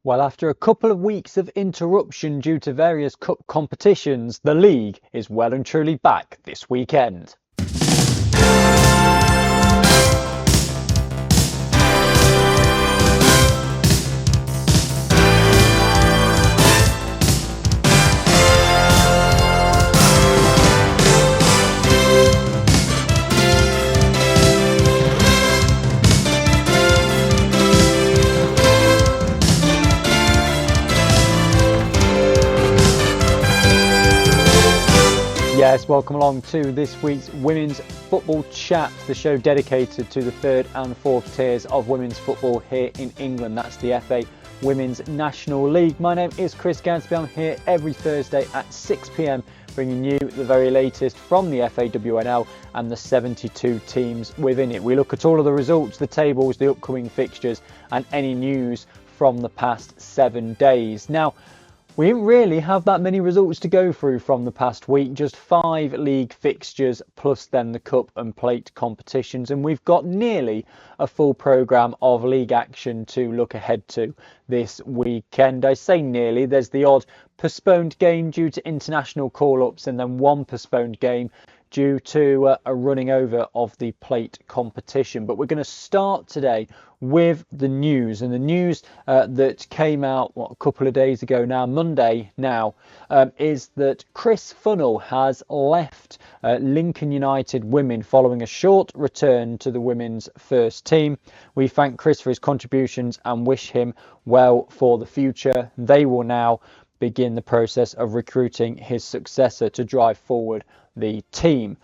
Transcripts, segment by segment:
Well, after a couple of weeks of interruption due to various cup competitions, the league is well and truly back this weekend. Yes, welcome along to this week's Women's Football Chat, the show dedicated to the third and fourth tiers of women's football here in England. That's the FA Women's National League. My name is Chris Gansby. I'm here every Thursday at 6 p.m, bringing you the very latest from the FAWNL and the 72 teams within it. We look at all of the results, the tables, the upcoming fixtures, and any news from the past 7 days. Now, we didn't really have that many results to go through from the past week, just 5 league fixtures plus then the cup and plate competitions, and we've got nearly a full programme of league action to look ahead to this weekend. I say nearly, there's the odd postponed game due to international call-ups and then one postponed game due to a running over of the plate competition. But we're going to start today with the news, and the news that came out a couple of days ago now, Monday now, is that Chris Funnell has left Lincoln United Women following a short return to the women's first team. We thank Chris for his contributions and wish him well for the future. They will now begin the process of recruiting his successor to drive forward the team.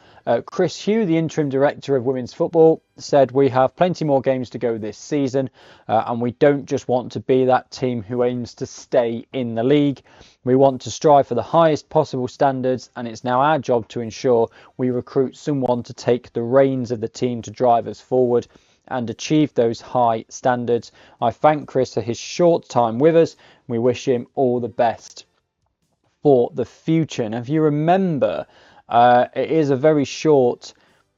Chris Hugh, the interim director of women's football, said, "We have plenty more games to go this season, and we don't just want to be that team who aims to stay in the league. We want to strive for the highest possible standards, and it's now our job to ensure we recruit someone to take the reins of the team to drive us forward and achieve those high standards. I thank Chris for his short time with us. We wish him all the best for the future." And if you remember, it is a very short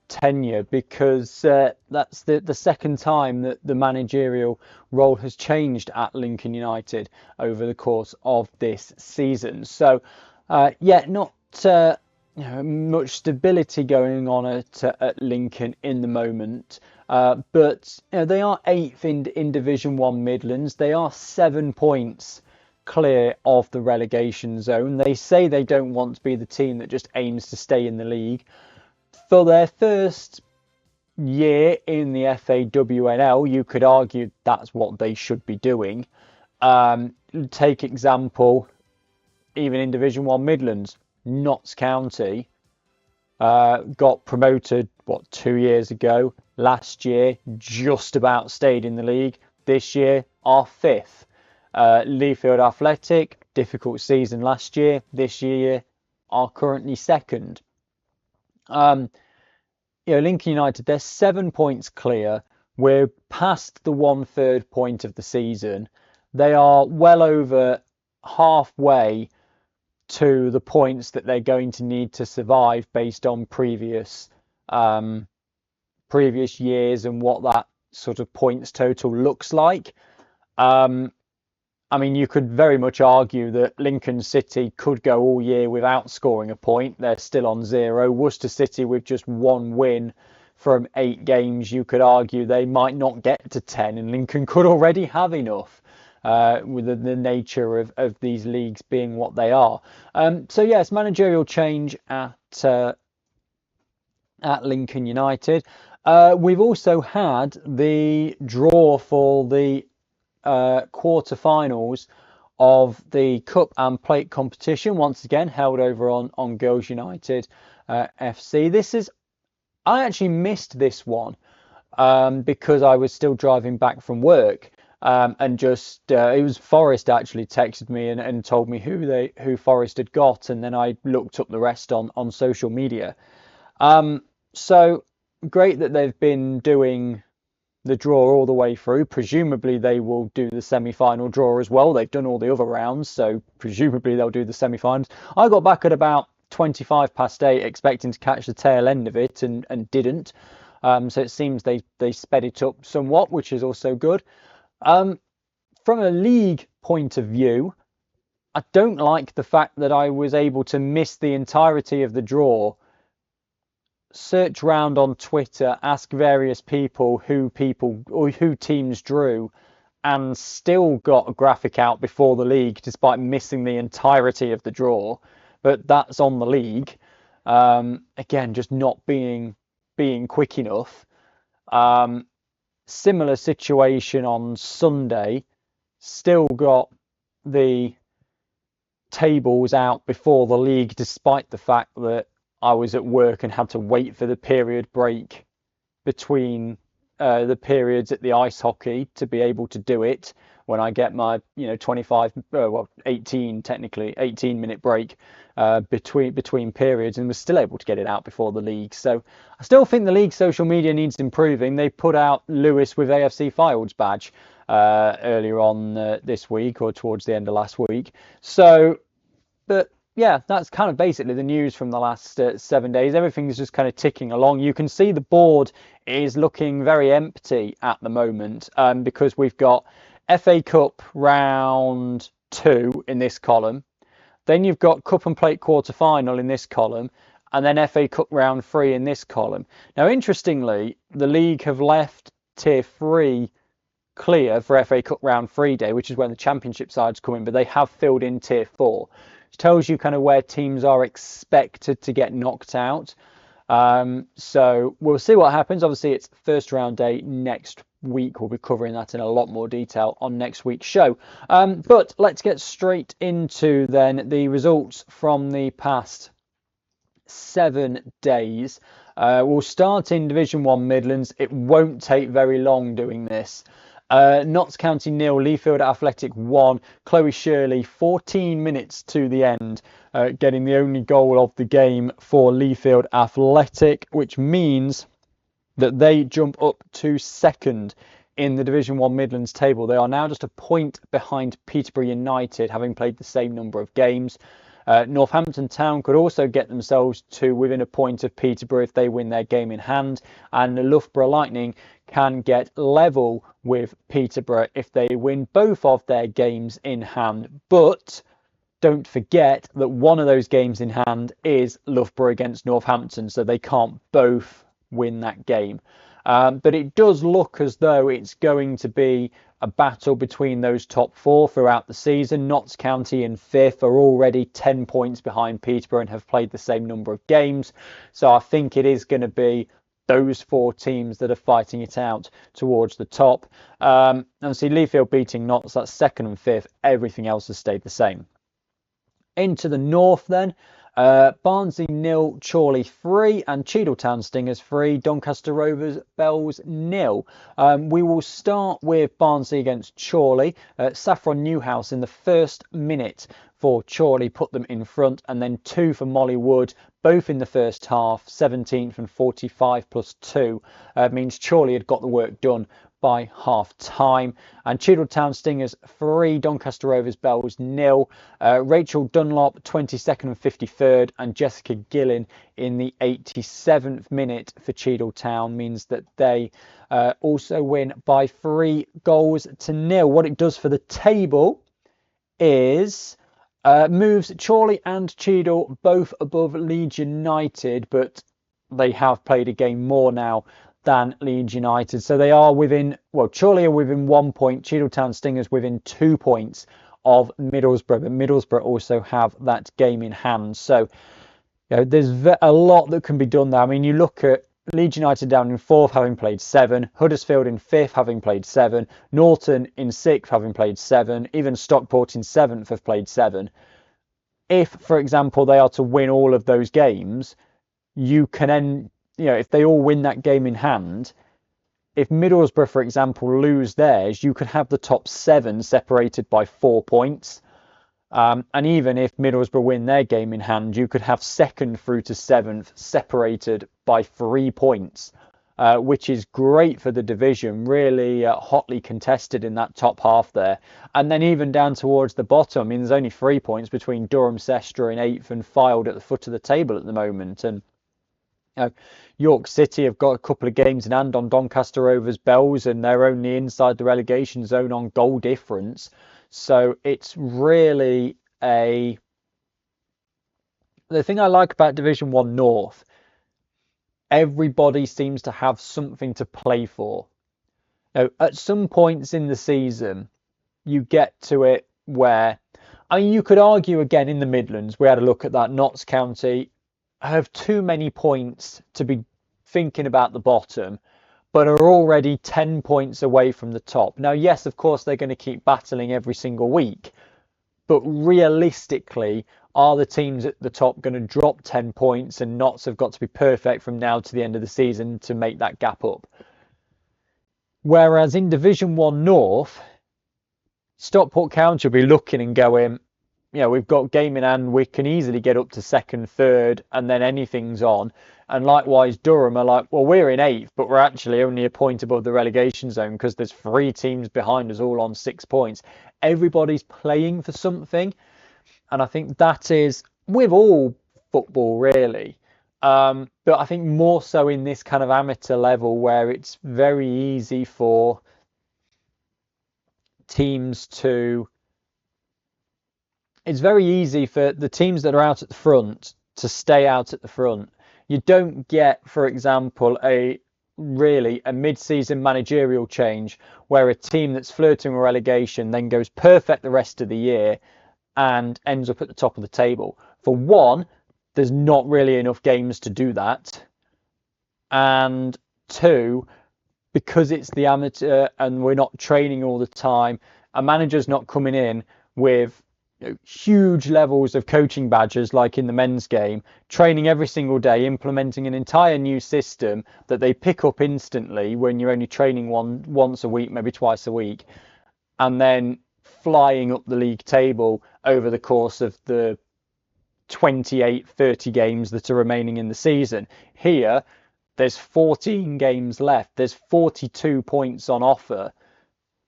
tenure because that's the second time that the managerial role has changed at Lincoln United over the course of this season. So, not much stability going on at Lincoln in the moment. But they are 8th in Division 1 Midlands. They are 7 points clear of the relegation zone. They say they don't want to be the team that just aims to stay in the league. For their first year in the FAWNL, you could argue that's what they should be doing. Take example, even in Division 1 Midlands, Notts County got promoted 2 years ago. Last year just about stayed in the league. This year are 5th. Leafield Athletic, difficult season last year. This year are currently 2nd. Lincoln United, they're 7 points clear. We're past the 1/3 point of the season. They are well over halfway to the points that they're going to need to survive based on previous years and what that sort of points total looks like. You could very much argue that Lincoln City could go all year without scoring a point. They're still on 0. Worcester City with just 1 win from 8 games. You could argue they might not get to 10, and Lincoln could already have enough with the nature of these leagues being what they are. So yes, managerial change at Lincoln United. We've also had the draw for the quarter-finals of the Cup and Plate competition, once again held over on Girls United FC. I actually missed this one because I was still driving back from work, and just it was Forest actually texted me and told me who Forest had got, and then I looked up the rest on social media. So great that they've been doing the draw all the way through. Presumably they will do the semi-final draw as well. They've done all the other rounds, so presumably they'll do the semi-finals. I got back at about 25 past 8 expecting to catch the tail end of it and didn't. So it seems they sped it up somewhat, which is also good. from a league point of view, I don't like the fact that I was able to miss the entirety of the draw. Search round on Twitter, ask various people or who teams drew, and still got a graphic out before the league despite missing the entirety of the draw. But that's on the league. Again, just not being quick enough. Similar situation on Sunday. Still got the tables out before the league, despite the fact that I was at work and had to wait for the period break between the periods at the ice hockey to be able to do it when I get my 18-minute break between periods, and was still able to get it out before the league. So I still think the league social media needs improving. They put out Lewis with AFC Files badge earlier on this week, or towards the end of last week. So, but yeah, that's kind of basically the news from the last 7 days. Everything's just kind of ticking along. You can see the board is looking very empty at the moment, because we've got FA Cup round 2 in this column. Then you've got Cup and Plate quarter-final in this column, and then FA Cup round 3 in this column. Now, interestingly, the league have left Tier 3 clear for FA Cup round 3 day, which is when the Championship sides come in, but they have filled in Tier 4. Which tells you kind of where teams are expected to get knocked out. So we'll see what happens. Obviously, it's first round day next week. We'll be covering that in a lot more detail on next week's show. But let's get straight into then the results from the past 7 days. We'll start in Division 1 Midlands. It won't take very long doing this. Notts County 0, Leafield Athletic 1. Chloe Shirley 14 minutes to the end, getting the only goal of the game for Leafield Athletic, which means that they jump up to second in the Division 1 Midlands table. They are now just a point behind Peterborough United, having played the same number of games. Northampton Town could also get themselves to within a point of Peterborough if they win their game in hand, and the Loughborough Lightning can get level with Peterborough if they win both of their games in hand. But don't forget that one of those games in hand is Loughborough against Northampton, so they can't both win that game. But it does look as though it's going to be a battle between those top 4 throughout the season. Notts County in 5th are already 10 points behind Peterborough and have played the same number of games. So I think it is going to be those 4 teams that are fighting it out towards the top. Obviously, Leafield beating Notts, that's 2nd and 5th. Everything else has stayed the same. Into the north then. Barnsley 0, Chorley 3, and Cheadletown Stingers 3, Doncaster Rovers Bells 0. We will start with Barnsley against Chorley. Saffron Newhouse in the first minute for Chorley put them in front, and then 2 for Molly Wood, both in the first half. 17th and 45 plus 2 means Chorley had got the work done by half time. And Cheadletown Stingers 3, Doncaster Rovers Bells 0. Rachel Dunlop 22nd and 53rd, and Jessica Gillen in the 87th minute for Cheadletown means that they also win by 3 goals to 0. What it does for the table is moves Chorley and Cheadle both above Leeds United, but they have played a game more now than Leeds United. So they are within, well, Chorley are within 1 point, Cheadletown Stingers within 2 points of Middlesbrough, but Middlesbrough also have that game in hand. So there's a lot that can be done there. I mean, you look at Leeds United down in 4th, having played 7. Huddersfield in 5th, having played 7. Norton in 6th, having played 7. Even Stockport in 7th have played 7. If, for example, they are to win all of those games, you can then, if they all win that game in hand, if Middlesbrough, for example, lose theirs, you could have the top 7 separated by 4 points. And even if Middlesbrough win their game in hand, you could have 2nd through to 7th separated by 3 points, which is great for the division, really hotly contested in that top half there. And then even down towards the bottom, I mean, there's only 3 points between Durham Sestra in 8th and Fylde at the foot of the table at the moment. And You know, York City have got a couple of games in hand on Doncaster Rovers bells, and they're only inside the relegation zone on goal difference. So it's really a the thing I like about Division One North, everybody seems to have something to play for. At some points in the season, you get to it where, I mean, you could argue again in the Midlands, we had a look at that. Notts County have too many points to be thinking about the bottom, but are already 10 points away from the top. Now, yes, of course, they're going to keep battling every single week, but realistically, are the teams at the top going to drop 10 points, and Notts have got to be perfect from now to the end of the season to make that gap up? Whereas in Division 1 North, Stockport County will be looking and going, we've got game in hand, we can easily get up to second, third, and then anything's on. And likewise, Durham are like, well, we're in eighth, but we're actually only a point above the relegation zone because there's 3 teams behind us all on 6 points. Everybody's playing for something. And I think that is with all football, really. But I think more so in this kind of amateur level where it's very easy for teams to it's very easy for the teams that are out at the front to stay out at the front. You don't get, for example, a mid-season managerial change where a team that's flirting with relegation then goes perfect the rest of the year and ends up at the top of the table. For one, there's not really enough games to do that. And two, because it's the amateur and we're not training all the time, a manager's not coming in with huge levels of coaching badges like in the men's game, training every single day, implementing an entire new system that they pick up instantly when you're only training once a week, maybe twice a week, and then flying up the league table over the course of the 28, 30 games that are remaining in the season. Here, there's 14 games left. There's 42 points on offer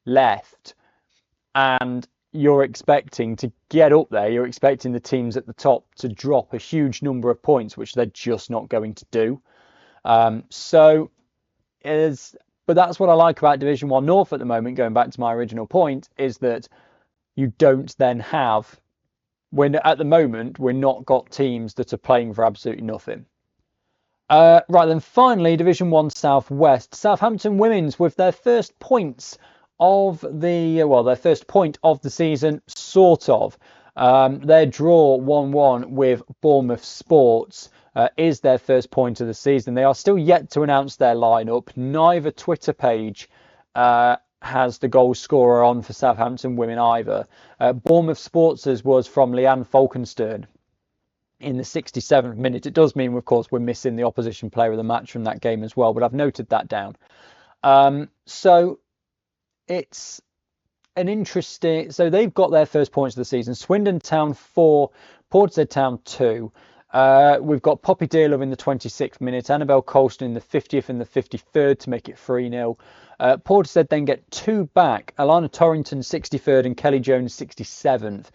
left. And you're expecting to get up there. You're expecting the teams at the top to drop a huge number of points, which they're just not going to do. But that's what I like about Division 1 North at the moment, going back to my original point, is that you don't then have, when at the moment, we're not got teams that are playing for absolutely nothing. Right then, finally, Division 1 South West. Southampton Women's with their first points of their first point of the season, sort of. Their draw 1-1 with Bournemouth Sports is their first point of the season. They are still yet to announce their lineup. Neither Twitter page has the goal scorer on for Southampton Women either. Bournemouth Sports' was from Leanne Falkenstern in the 67th minute. It does mean, of course, we're missing the opposition player of the match from that game as well, but I've noted that down. So it's an interesting. So they've got their first points of the season. Swindon Town 4, Portishead Town 2. We've got Poppy Dearlove in the 26th minute, Annabelle Colston in the 50th and the 53rd to make it 3-0. Portishead then get 2 back, Alana Torrington 63rd and Kelly Jones 67th,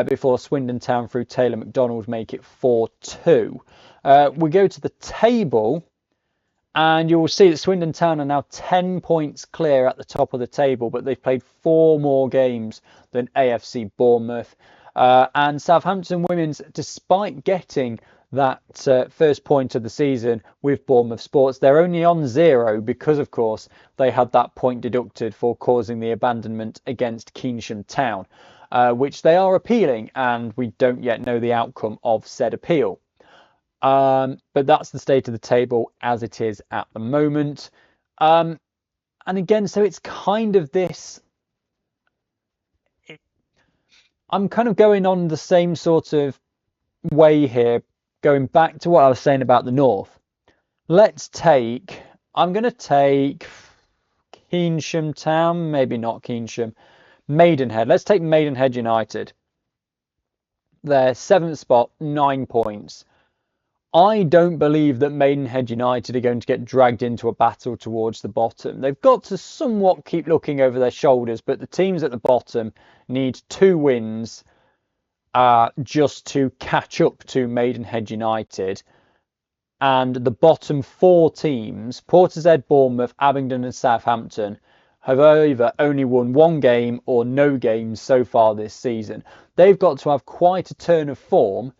before Swindon Town through Taylor McDonald make it 4-2. We go to the table, and you will see that Swindon Town are now 10 points clear at the top of the table, but they've played 4 more games than AFC Bournemouth. And Southampton Women's, despite getting that first point of the season with Bournemouth Sports, they're only on 0 because, of course, they had that point deducted for causing the abandonment against Keynsham Town, which they are appealing, and we don't yet know the outcome of said appeal. But that's the state of the table as it is at the moment. And again, so it's kind of this. I'm kind of going on the same sort of way here, going back to what I was saying about the North. I'm going to take Keynsham Town, maybe not Keynsham, Maidenhead. Let's take Maidenhead United. Their 7th spot, 9 points. I don't believe that Maidenhead United are going to get dragged into a battle towards the bottom. They've got to somewhat keep looking over their shoulders, but the teams at the bottom need 2 wins just to catch up to Maidenhead United. and the bottom 4 teams, Portishead, Bournemouth, Abingdon and Southampton, have either only won 1 game or no games so far this season. They've got to have quite a turn of form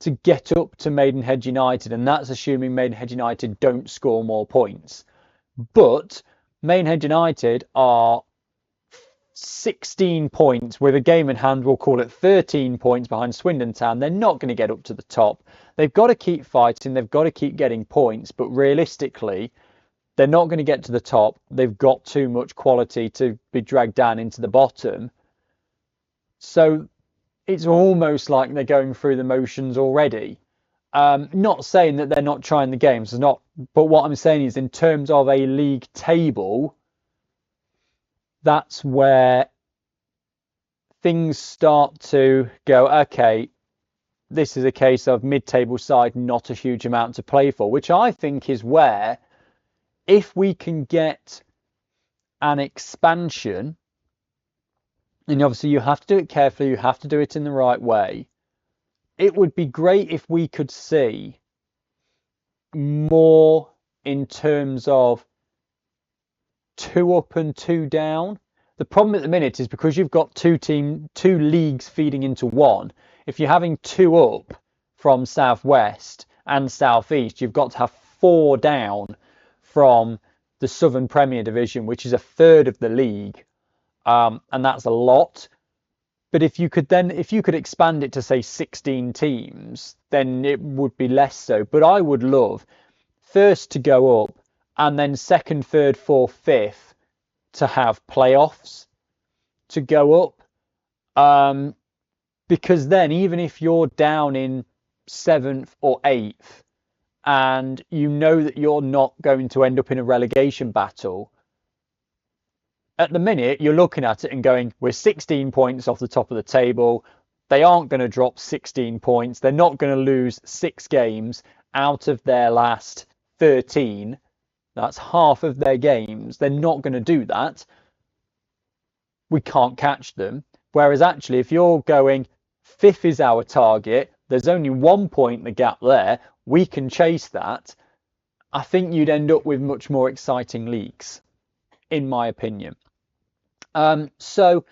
to get up to Maidenhead United, and that's assuming Maidenhead United don't score more points. But Maidenhead United are 16 points with a game in hand, we'll call it 13 points behind Swindon Town. They're not going to get up to the top. They've got to keep fighting, they've got to keep getting points, but realistically, they're not going to get to the top. They've got too much quality to be dragged down into the bottom. So it's almost like they're going through the motions already. Not saying that they're not trying the games, but what I'm saying is in terms of a league table, that's where things start to go, okay, this is a case of mid-table side, not a huge amount to play for, which I think is where, if we can get an expansion, and obviously you have to do it carefully, you have to do it in the right way, it would be great if we could see more in terms of 2 up and 2 down. The problem at the minute is because you've got two leagues feeding into one. If you're having 2 up from Southwest and Southeast, you've got to have 4 down from the Southern Premier Division, which is a third of the league, and that's a lot. But if you could expand it to say 16 teams, then it would be less so. But I would love first to go up, and then second, third, fourth, fifth to have playoffs to go up. Because then even if you're down in 7th or 8th and you know that you're not going to end up in a relegation battle, at the minute you're looking at it and going, we're 16 points off the top of the table. They aren't going to drop 16 points. They're not going to lose 6 games out of their last 13. That's half of their games. They're not going to do that. We can't catch them. Whereas actually, if you're going 5th is our target, there's only 1 point the gap there, we can chase that. I think you'd end up with much more exciting leagues, in my opinion. So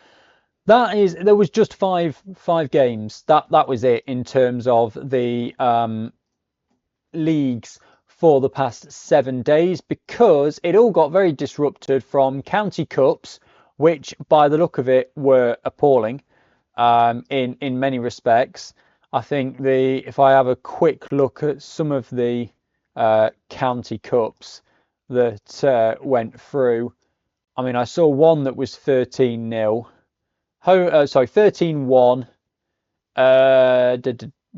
there was just five games. That was it in terms of the leagues for the past 7 days, because it all got very disrupted from county cups, which by the look of it were appalling in many respects. I think if I have a quick look at some of the county cups that went through, I mean, I saw one that was 13-0. 13-1.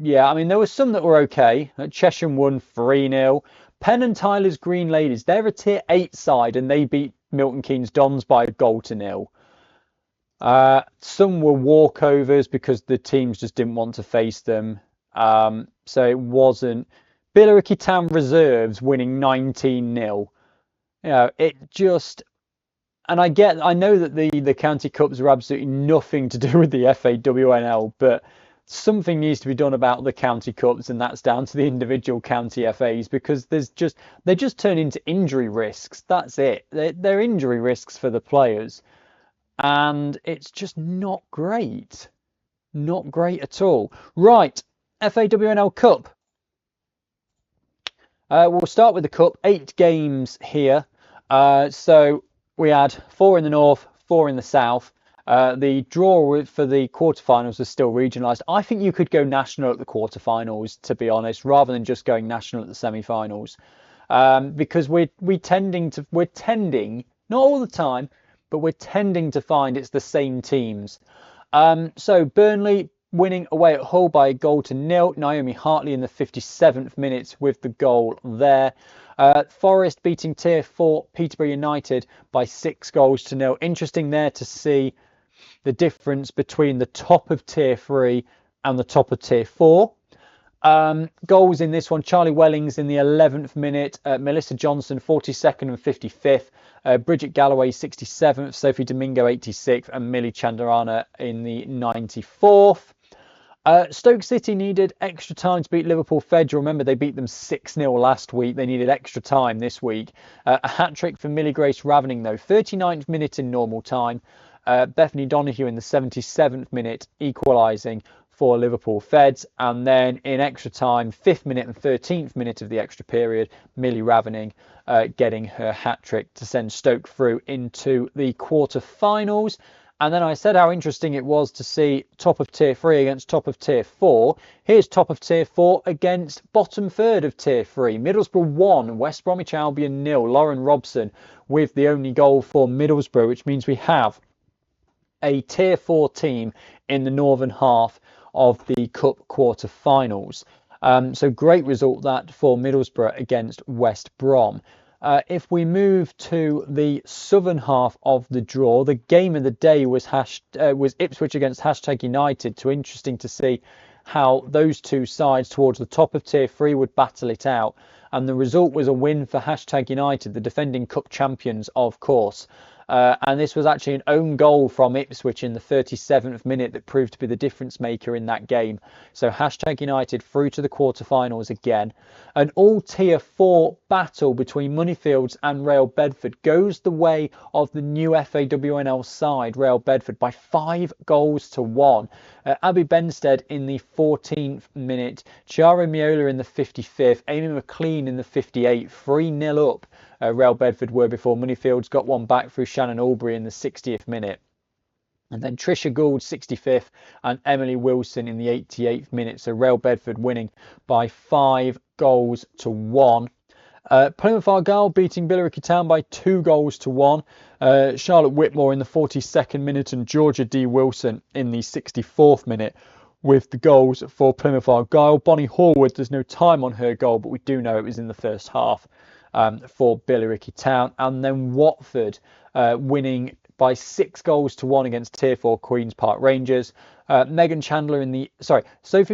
Yeah, I mean, there were some that were okay. Chesham won 3-0. Penn and Tyler's Green Ladies, they're a tier 8 side, and they beat Milton Keynes Dons by 1-0. Some were walkovers because the teams just didn't want to face them. So it wasn't. Billericay Town Reserves winning 19-0. You know, it just. And I know that the county cups are absolutely nothing to do with the FAWNL, but something needs to be done about the county cups, and that's down to the individual county FAs, because they just turn into injury risks. That's it. They're injury risks for the players, and it's just not great. Not great at all. Right, FAWNL Cup. We'll start with the Cup. 8 games here. So we had 4 in the north, 4 in the south. The draw for the quarterfinals was still regionalised. I think you could go national at the quarterfinals, to be honest, rather than just going national at the semi-finals, because we're tending, not all the time, but we're tending to find it's the same teams. So Burnley winning away at Hull by 1-0. Naomi Hartley in the 57th minute with the goal there. Forest beating Tier 4 Peterborough United by 6-0. Interesting there to see the difference between the top of Tier 3 and the top of Tier 4. Goals in this one: Charlie Wellings in the 11th minute, Melissa Johnson 42nd and 55th, Bridget Galloway 67th, Sophie Domingo 86th, and Millie Chandarana in the 94th. Stoke City needed extra time to beat Liverpool Fed. Remember, they beat them 6-0 last week. They needed extra time this week. A hat-trick for Millie Grace Ravening, though. 39th minute in normal time. Bethany Donoghue in the 77th minute, equalising for Liverpool Feds. And then in extra time, 5th minute and 13th minute of the extra period, Millie Ravening getting her hat-trick to send Stoke through into the quarter-finals. And then I said how interesting it was to see top of tier 3 against top of tier 4. Here's top of tier 4 against bottom third of tier 3. Middlesbrough 1, West Bromwich Albion 0. Lauren Robson with the only goal for Middlesbrough, which means we have a tier 4 team in the northern half of the Cup quarter-finals. So great result that for Middlesbrough against West Brom. If we move to the southern half of the draw, the game of the day was Ipswich against #United. So interesting to see how those two sides towards the top of tier 3 would battle it out. And the result was a win for #United, the defending cup champions, of course. And this was actually an own goal from Ipswich in the 37th minute that proved to be the difference maker in that game. So #United through to the quarterfinals again. An all tier 4 battle between Moneyfields and Real Bedford goes the way of the new FAWNL side, Real Bedford, by 5 goals to 1. Abby Benstead in the 14th minute, Chiara Miola in the 55th, Amy McLean in the 58th, 3-0 up. Real Bedford were before Moneyfields got one back through Shannon Albury in the 60th minute. And then Trisha Gould, 65th, and Emily Wilson in the 88th minute. So Real Bedford winning by 5 goals to 1. Plymouth Argyle beating Billericay Town by 2 goals to 1. Charlotte Whitmore in the 42nd minute and Georgia D. Wilson in the 64th minute with the goals for Plymouth Argyle. Bonnie Horwood, there's no time on her goal, but we do know it was in the first half for Billericay Town. And then Watford winning by 6 goals to 1 against Tier 4 Queen's Park Rangers. Sophie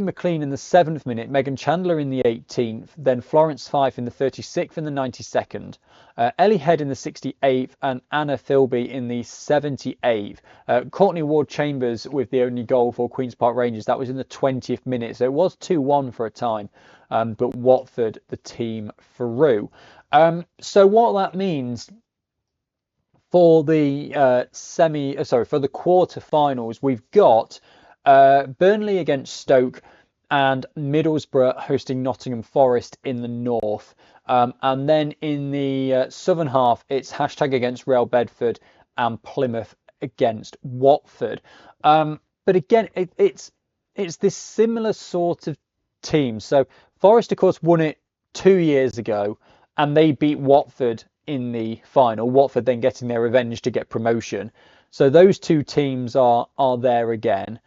McLean in the 7th minute, Megan Chandler in the 18th, then Florence Fife in the 36th and the 92nd, Ellie Head in the 68th and Anna Philby in the 78th. Courtney Ward Chambers with the only goal for Queen's Park Rangers. That was in the 20th minute, so it was 2-1 for a time, but Watford, the team through. So what that means for the for the quarter-finals, we've got Burnley against Stoke and Middlesbrough hosting Nottingham Forest in the north. And then in the southern half, it's against Real Bedford and Plymouth against Watford. But again, it's this similar sort of team. So Forest, of course, won it 2 years ago, and they beat Watford in the final. Watford then getting their revenge to get promotion. So those two teams are there again.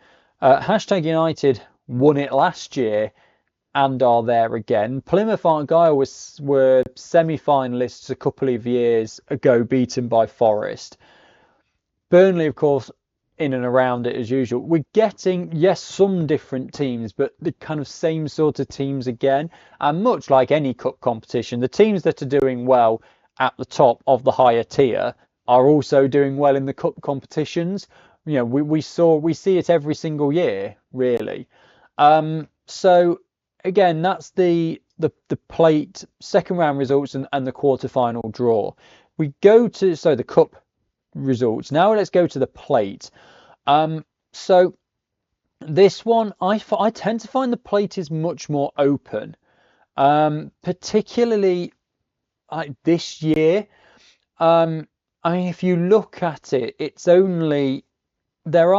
#United won it last year and are there again. Plymouth Argyle were semi-finalists a couple of years ago, beaten by Forest. Burnley, of course, in and around it as usual. We're getting, yes, some different teams, but the kind of same sort of teams again. And much like any cup competition, the teams that are doing well at the top of the higher tier are also doing well in the cup competitions. You know, we see it every single year, really. So again, that's the plate second round results and the quarter-final draw. We go to the cup results. Now let's go to the plate. So this one, I tend to find the plate is much more open, particularly this year. I mean, if you look at it, there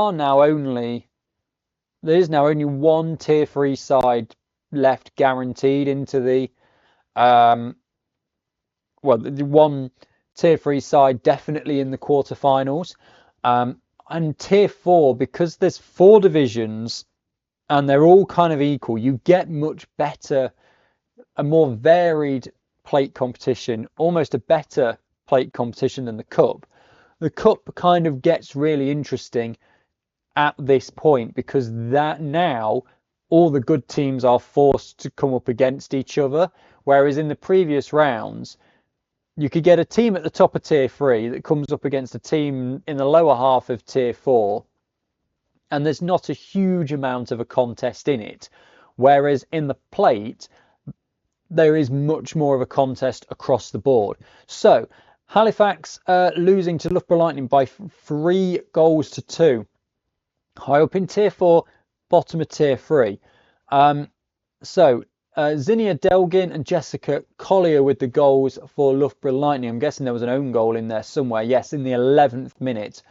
is now only one tier 3 side left guaranteed into the the one tier 3 side definitely in the quarterfinals, and tier 4, because there's 4 divisions and they're all kind of equal, you get much better, a more varied plate competition, almost a better plate competition than the cup. The cup kind of gets really interesting at this point because that now all the good teams are forced to come up against each other, whereas in the previous rounds you could get a team at the top of tier 3 that comes up against a team in the lower half of tier 4, and there's not a huge amount of a contest in it. Whereas in the plate, there is much more of a contest across the board. So Halifax losing to Loughborough Lightning by 3 goals to 2. High up in Tier 4, bottom of Tier 3. Zinnia Delgin and Jessica Collier with the goals for Loughborough Lightning. I'm guessing there was an own goal in there somewhere. Yes, in the 11th minute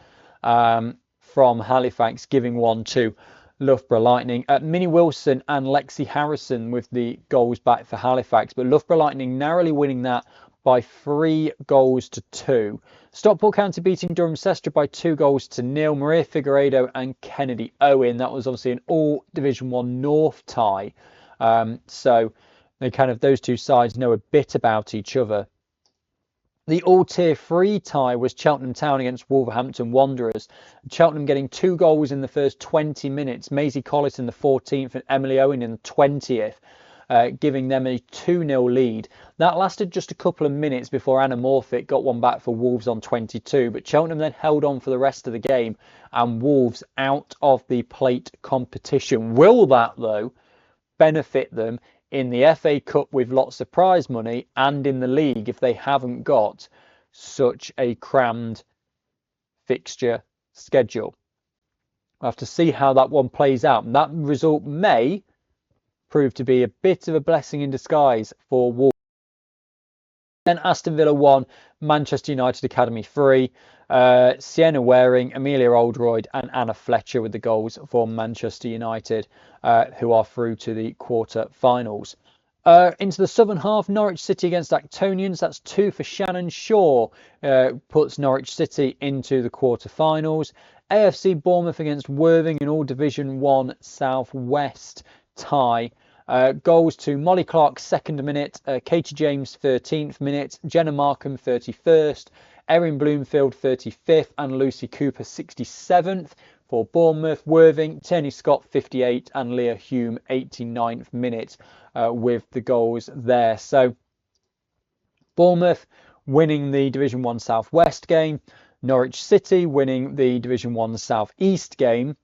from Halifax, giving one to Loughborough Lightning. Minnie Wilson and Lexi Harrison with the goals back for Halifax, but Loughborough Lightning narrowly winning that by 3 goals to 2. Stockport County beating Durham Sestra by 2 goals to 0. Maria Figueiredo and Kennedy Owen. That was obviously an all Division 1 North tie. So they those two sides know a bit about each other. The all Tier 3 tie was Cheltenham Town against Wolverhampton Wanderers. Cheltenham getting 2 goals in the first 20 minutes. Maisie Collis in the 14th and Emily Owen in the 20th. Giving them a 2-0 lead. That lasted just a couple of minutes before Anna Morfitt got one back for Wolves on 22, but Cheltenham then held on for the rest of the game and Wolves out of the plate competition. Will that, though, benefit them in the FA Cup with lots of prize money and in the league if they haven't got such a crammed fixture schedule? We'll have to see how that one plays out. And that result may prove to be a bit of a blessing in disguise for Wolves. Then Aston Villa 1, Manchester United Academy 3. Sienna Waring, Amelia Oldroyd and Anna Fletcher with the goals for Manchester United, who are through to the quarter-finals. Into the southern half, Norwich City against Actonians. That's 2 for Shannon Shaw. Puts Norwich City into the quarter-finals. AFC Bournemouth against Worthing in all Division 1 South West tie. Goals to Molly Clark 2nd minute, Katie James 13th minute, Jenna Markham 31st, Erin Bloomfield 35th and Lucy Cooper 67th for Bournemouth. Worthing, Tierney Scott 58 and Leah Hume 89th minute with the goals there. So Bournemouth winning the Division 1 South West game, Norwich City winning the Division 1 South East game.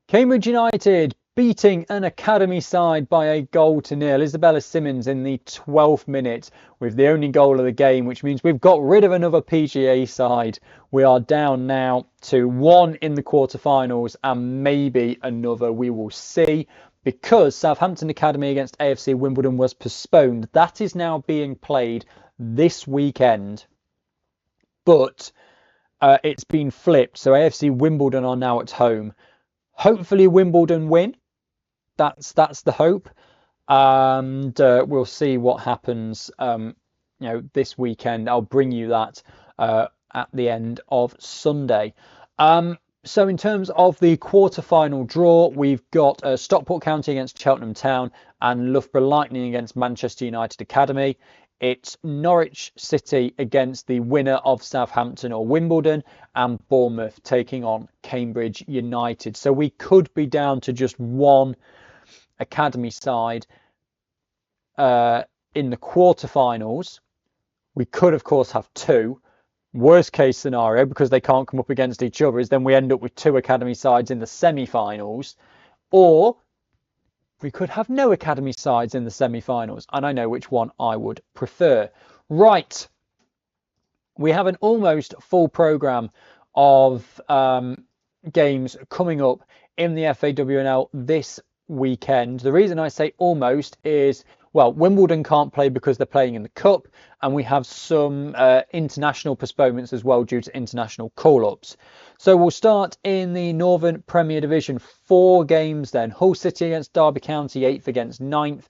Cambridge United beating an academy side by a goal to 0. Isabella Simmons in the 12th minute with the only goal of the game, which means we've got rid of another PGA side. We are down now to 1 in the quarterfinals and maybe another. We will see, because Southampton Academy against AFC Wimbledon was postponed. That is now being played this weekend, but it's been flipped. So AFC Wimbledon are now at home. Hopefully Wimbledon win. That's the hope, and we'll see what happens. This weekend. I'll bring you that at the end of Sunday. So in terms of the quarter-final draw, we've got Stockport County against Cheltenham Town and Loughborough Lightning against Manchester United Academy. It's Norwich City against the winner of Southampton or Wimbledon, and Bournemouth taking on Cambridge United. So we could be down to just 1 academy side in the quarterfinals. We could, of course, have 2. Worst case scenario, because they can't come up against each other, is then we end up with 2 academy sides in the semi-finals, or we could have no academy sides in the semi-finals, and I know which one I would prefer. Right, we have an almost full programme of games coming up in the FAWNL this weekend. The reason I say almost is, well, Wimbledon can't play because they're playing in the Cup, and we have some international postponements as well due to international call-ups. So we'll start in the Northern Premier Division. 4 games then. Hull City against Derby County, 8th against 9th.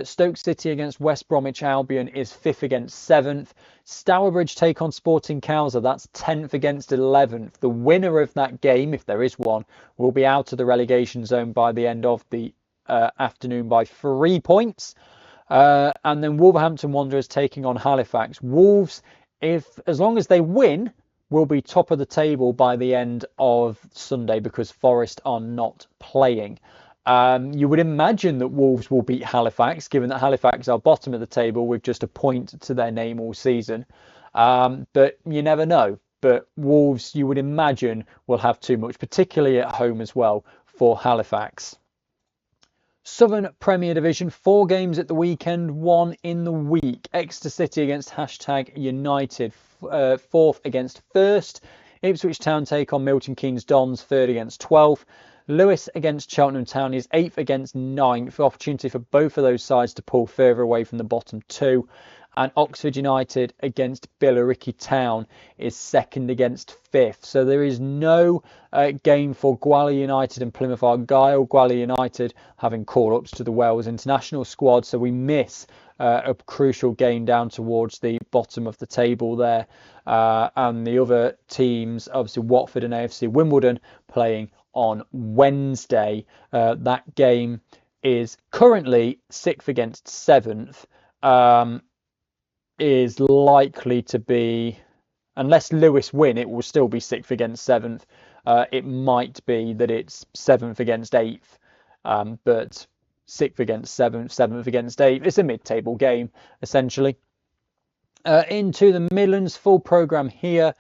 Stoke City against West Bromwich Albion is 5th against 7th. Stourbridge take on Sporting Cowser. That's 10th against 11th. The winner of that game, if there is one, will be out of the relegation zone by the end of the afternoon by 3 points. And then Wolverhampton Wanderers taking on Halifax. Wolves, as long as they win, will be top of the table by the end of Sunday because Forest are not playing. You would imagine that Wolves will beat Halifax, given that Halifax are bottom of the table with just a point to their name all season. But you never know. but Wolves, you would imagine, will have too much, particularly at home as well for Halifax. Southern Premier Division, 4 games at the weekend, 1 in the week. Exeter City against #United, 4th against 1st. Ipswich Town take on Milton Keynes Dons, 3rd against 12th. Lewis against Cheltenham Town is 8th against 9th. Opportunity for both of those sides to pull further away from the bottom 2. And Oxford United against Billericay Town is 2nd against 5th. So there is no game for Gwalior United and Plymouth Argyle. Gwalior United having call-ups to the Wales international squad, so we miss a crucial game down towards the bottom of the table there. And the other teams, obviously Watford and AFC Wimbledon, playing on Wednesday. That game is currently 6th against 7th. Is likely to be, unless Lewis win, it will still be 6th against 7th. It might be that it's 7th against 8th, but 6th against 7th, 7th against 8th. It's a mid-table game, essentially. Into the Midlands, full programme here.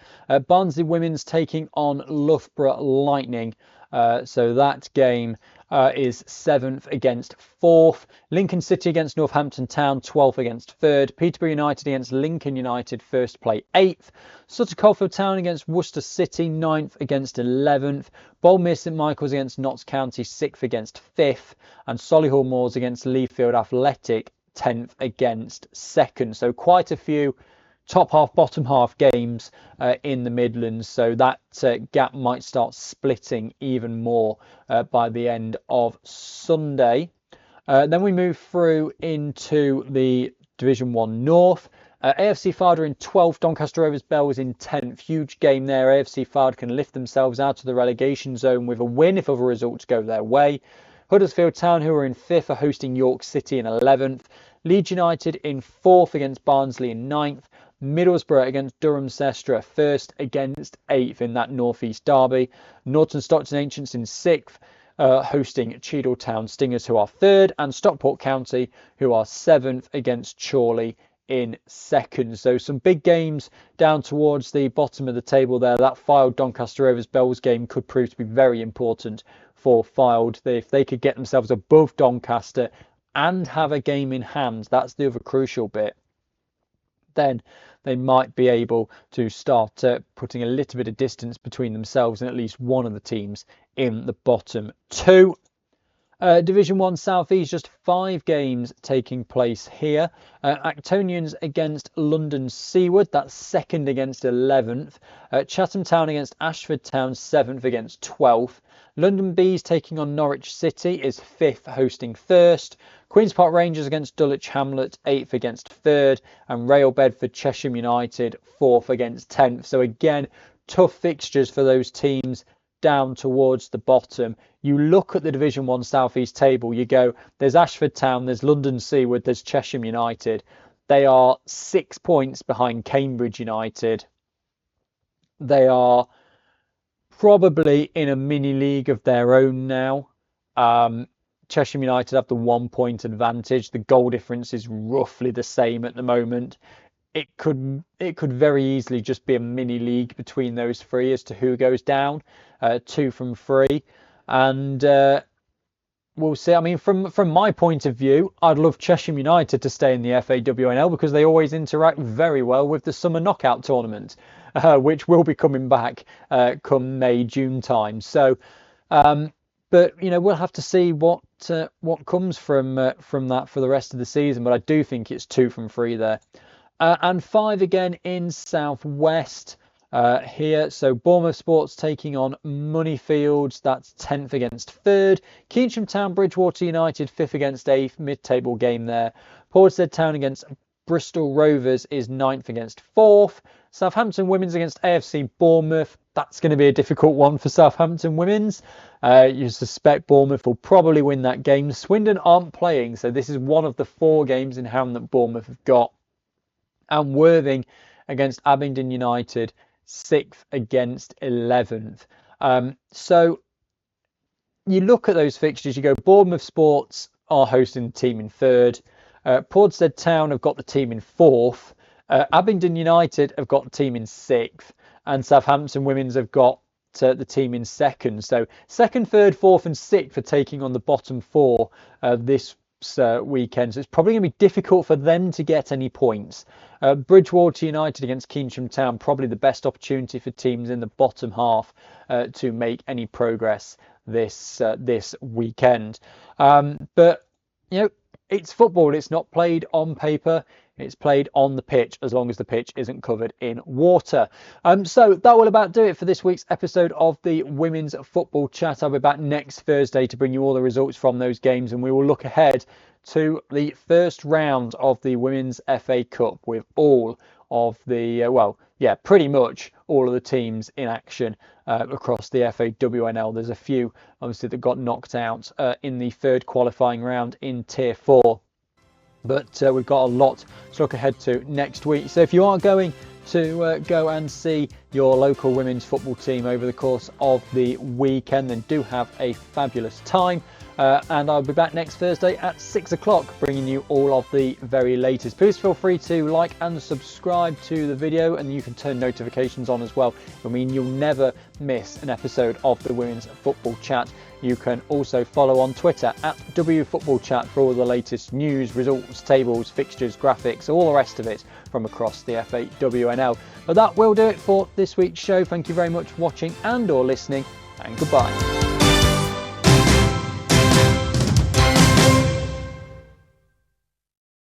Barnsley Women's taking on Loughborough Lightning. So that game is 7th against 4th. Lincoln City against Northampton Town, 12th against 3rd. Peterborough United against Lincoln United, first play 8th. Sutton Coldfield Town against Worcester City, 9th against 11th. Boldmere St Michael's against Notts County, 6th against 5th. And Solihull Moors against Leafield Athletic, 10th against 2nd. So quite a few top half, bottom half games in the Midlands. So that gap might start splitting even more by the end of Sunday. Then we move through into the Division 1 North. AFC Fard are in 12th, Doncaster Rovers Bells in 10th. Huge game there. AFC Fard can lift themselves out of the relegation zone with a win if other results go their way. Huddersfield Town, who are in 5th, are hosting York City in 11th. Leeds United in 4th against Barnsley in 9th. Middlesbrough against Durham Sestra, 1st against 8th in that North East derby. Norton Stockton Ancients in 6th, hosting Cheadle Town Stingers, who are 3rd. And Stockport County, who are 7th against Chorley in 2nd. So some big games down towards the bottom of the table there. That Fylde Doncaster Rovers Bells game could prove to be very important for Fylde. If they could get themselves above Doncaster and have a game in hand, that's the other crucial bit, then they might be able to start putting a little bit of distance between themselves and at least one of the teams in the bottom 2. Division 1 South East, just 5 games taking place here. Actonians against London Seaward, that's 2nd against 11th. Chatham Town against Ashford Town, 7th against 12th. London Bees taking on Norwich City is 5th, hosting 1st. Queen's Park Rangers against Dulwich Hamlet, 8th against 3rd. And Rail Bedford Chesham United, 4th against 10th. So again, tough fixtures for those teams down towards the bottom. You look at the Division 1 South East table, you go, there's Ashford Town, there's London Seaward, there's Chesham United. They are 6 points behind Cambridge United. They are probably in a mini league of their own now. Chesham United have the 1 point advantage. The goal difference is roughly the same at the moment. It could very easily just be a mini league between those three as to who goes down, 2 from 3, and we'll see. I mean, from my point of view, I'd love Chesham United to stay in the FAWNL because they always interact very well with the summer knockout tournament, which will be coming back come May, June time. So, but you know, we'll have to see what comes from that for the rest of the season. But I do think it's 2 from 3 there. And 5 again in South West here. So Bournemouth Sports taking on Moneyfields. That's 10th against 3rd. Keynsham Town Bridgewater United 5th against 8th. Mid-table game there. Portishead Town against Bristol Rovers is 9th against 4th. Southampton Women's against AFC Bournemouth. That's going to be a difficult one for Southampton Women's. You suspect Bournemouth will probably win that game. Swindon aren't playing, so this is one of the 4 games in hand that Bournemouth have got. And Worthing against Abingdon United, 6th against 11th. So you look at those fixtures, you go, Bournemouth Sports are hosting the team in 3rd. Portishead Town have got the team in 4th. Abingdon United have got the team in 6th. and Southampton women's have got the team in second. So second, third, fourth and sixth for taking on the bottom four this weekend. So it's probably going to be difficult for them to get any points. Bridgewater United against Keynsham Town, probably the best opportunity for teams in the bottom half to make any progress this weekend. But you know, it's football. It's not played on paper. It's played on the pitch, as long as the pitch isn't covered in water. So that will about do it for this week's episode of the Women's Football Chat. I'll be back next Thursday to bring you all the results from those games, and we will look ahead to the first round of the Women's FA Cup with all of the, pretty much all of the teams in action across the FAWNL. There's a few, obviously, that got knocked out in the third qualifying round in Tier 4. But we've got a lot to look ahead to next week. So if you are going to go and see your local women's football team over the course of the weekend, then do have a fabulous time. And I'll be back next Thursday at 6 o'clock, bringing you all of the very latest. Please feel free to like and subscribe to the video, and you can turn notifications on as well. I mean, you'll never miss an episode of the Women's Football Chat. You can also follow on Twitter at WFootballChat for all the latest news, results, tables, fixtures, graphics, all the rest of it from across the FAWNL. But that will do it for this week's show. Thank you very much for watching and or listening, and goodbye.